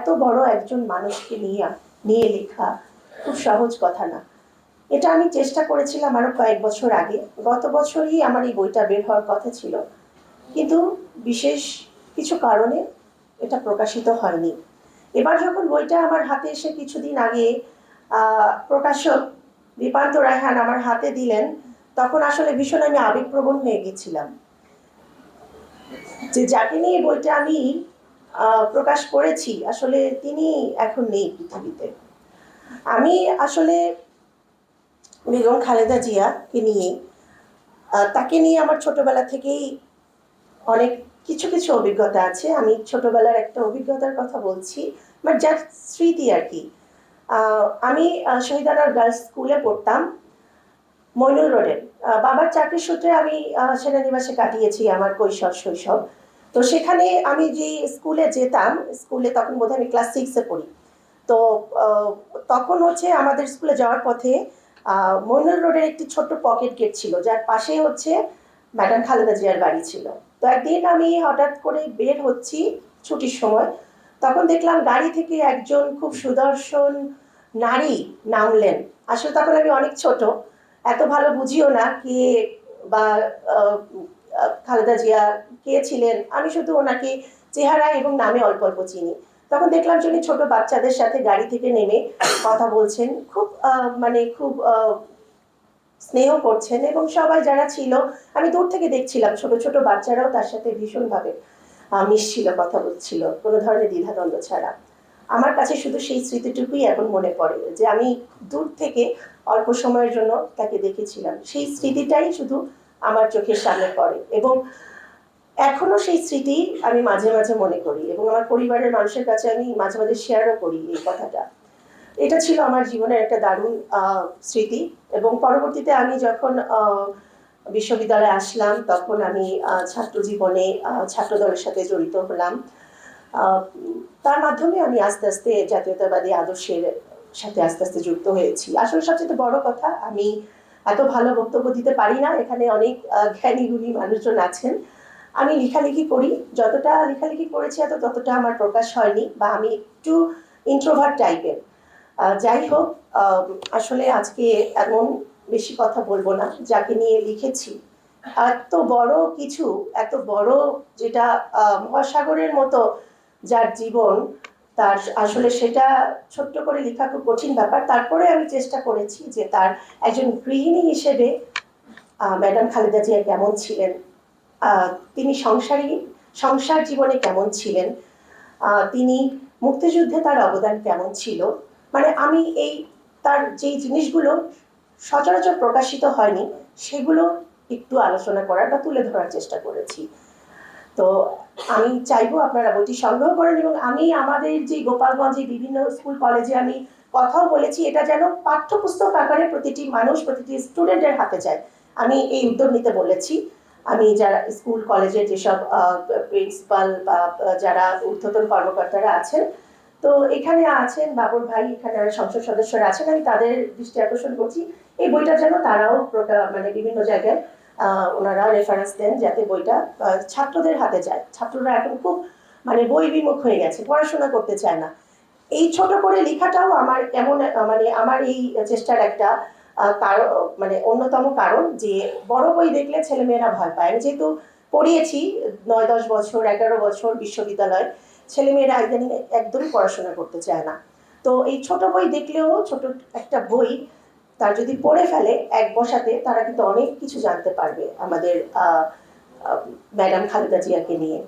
এত বড় একজন মানুষকে নিয়ে লেখা খুব সহজ কথা না। এটা আমি চেষ্টা করেছিলাম আরো কয়েক বছর আগে। গত বছরই আমার এই বইটা বের হওয়ার কথা ছিল, কিন্তু বিশেষ কিছু কারণে এটা প্রকাশিত হয়নি। এবার যখন বইটা আমার হাতে এসে কিছুদিন আগে প্রকাশক দীপান্ত রায়হান আমার হাতে দিলেন, তখন আসলে ভীষণ আমি আবেগপ্রবণ হয়ে গেছিলাম যে যাকে নিয়ে বইটা আমি প্রকাশ করেছি আসলে তিনি এখন নেই পৃথিবীতে। আমি আসলে বেগম খালেদা জিয়াকে নিয়ে তাকে নিয়ে আমার ছোটবেলা থেকেই অনেক কিছু কিছু অভিজ্ঞতা আছে। আমি ছোটবেলার একটা অভিজ্ঞতার কথা বলছি, বাট যার স্মৃতি আর কি। আমি শহীদানার গার্লস স্কুলে পড়তাম, মইনুল রোডে। বাবার চাকরির সূত্রে আমি সেনানিবাসে কাটিয়েছি আমার কৈশোর শৈশব। তো সেখানে আমি যে স্কুলে যেতাম, স্কুলে তখন বোধহয় আমি ক্লাস 6-এ পড়ি। তো তখন হচ্ছে আমাদের স্কুলে যাওয়ার পথে মইনুল রোডের একটি ছোট্ট পকেট গেট ছিল, যার পাশে হচ্ছে ম্যাডাম খালেদা জিয়ার বাড়ি ছিল। তো একদিন আমি হঠাৎ করে বের হচ্ছি ছুটির সময়, তখন দেখলাম গাড়ি থেকে একজন খুব সুদর্শন নারী নামলেন। আসলে তখন আমি অনেক ছোট, এত ভালো বুঝিও না কে বা খালেদা জিয়া কে ছিলেন। আমি শুধু ওনাকে চেহারা এবং নামে অল্প অল্প চিনি। তখন দেখলাম যে উনি ছোট বাচ্চাদের সাথে গাড়ি থেকে নেমে কথা বলছেন, খুব খুব স্নেহ করছেন। এবং সবাই যারা ছিল, আমি দূর থেকে দেখছিলাম, ছোট ছোট বাচ্চারাও তার সাথে ভীষণভাবে মিশছিল, কথা বলছিল কোনো ধরনের দ্বিধাদ্বন্দ্ব ছাড়া। আমার কাছে শুধু সেই স্মৃতিটুকুই এখন মনে পড়ে যে আমি দূর থেকে অল্প সময়ের জন্য তাকে দেখেছিলাম। সেই স্মৃতিটাই শুধু আমার চোখের সামনে পড়ে এবং এখনো সেই স্মৃতি আমি মাঝে মাঝে মনে করি এবং আমার পরিবারের মানুষের কাছে আমি মাঝে মাঝে শেয়ারও করি এই কথাটা। এটা ছিল আমার জীবনের একটা দারুণ স্মৃতি। এবং পরবর্তীতে আমি যখন বিশ্ববিদ্যালয়ে আসলাম, তখন আমি ছাত্র জীবনে ছাত্র দলের সাথে জড়িত হলাম। তার মাধ্যমে আমি আস্তে আস্তে জাতীয়তাবাদী আদর্শের সাথে আস্তে আস্তে যুক্ত হয়েছি। আসলে সবচেয়ে বড় কথা, আমি এত ভালো বক্তব্য দিতে পারি না, এখানে অনেক জ্ঞানী গুণী মানুষজন আছেন। আমি লেখালেখি করি, যতটা লেখালেখি করেছি ততটা আমার প্রকাশ হয়নি, বা আমি একটু ইন্ট্রোভার্ট টাইপের। যাই হোক, আসলে আজকে এমন বেশি কথা বলবো না। যাকে নিয়ে লিখেছি, এত বড় কিছু, এত বড় যেটা মহাসাগরের মতো যার জীবন, তার আসলে সেটা ছোট্ট করে লেখা খুব কঠিন ব্যাপার। তারপরে আমি চেষ্টা করেছি যে তার একজন গৃহিণী হিসেবে ম্যাডাম খালেদা জিয়া কেমন ছিলেন, তিনি সংসার জীবনে কেমন ছিলেন, তিনি মুক্তিযুদ্ধে তার অবদান কেমন ছিল, মানে আমি এই তার যে জিনিসগুলো সচরাচর প্রকাশিত হয়নি সেগুলো একটু আলোচনা করার বা তুলে ধরার চেষ্টা করেছি। তো আমি চাইবো আপনারা বইটি সংগ্রহ করেন। এবং আমি আমাদের যে গোপালগঞ্জে বিভিন্ন স্কুল কলেজে আমি কথাও বলেছি, এটা যেন পাঠ্যপুস্তক আকারে প্রতিটি মানুষ, প্রতিটি স্টুডেন্টের হাতে যায়, আমি এই উদ্যোগ নিতে বলেছি। আমি যারা স্কুল কলেজের যেসব প্রিন্সিপাল বা যারা ঊর্ধ্বতন কর্মকর্তারা আছেন, তো এখানে আছেন বাবুর ভাই, এখানে সংসদ সদস্যরা আছেন, আমি তাদের দৃষ্টি আকর্ষণ করছি এই বইটা যেন তারাও বিভিন্ন জায়গায় ওনারা রেফারেন্স দেন, যাতে বইটা ছাত্রদের হাতে যায়। ছাত্ররা এখন খুব বই বিমুখ হয়ে গেছে, পড়াশোনা করতে চায় না। এই ছোট করে লেখাটাও আমার এমন আমার এই চেষ্টার একটা কারণ, অন্যতম কারণ যে বড় বই দেখলে ছেলেমেয়েরা ভয় পায়। আমি যেহেতু পড়িয়েছি 9-10 বছর, 11 বছর বিশ্ববিদ্যালয়, ছেলেমেয়েরা একদমই পড়াশোনা করতে চায় না। তো এই ছোট বই দেখলেও, ছোট একটা বই তার যদি পড়ে ফেলে এক বসাতে, তারা কিন্তু অনেক কিছু জানতে পারবে আমাদের ম্যাডাম খালেদা জিয়াকে নিয়ে।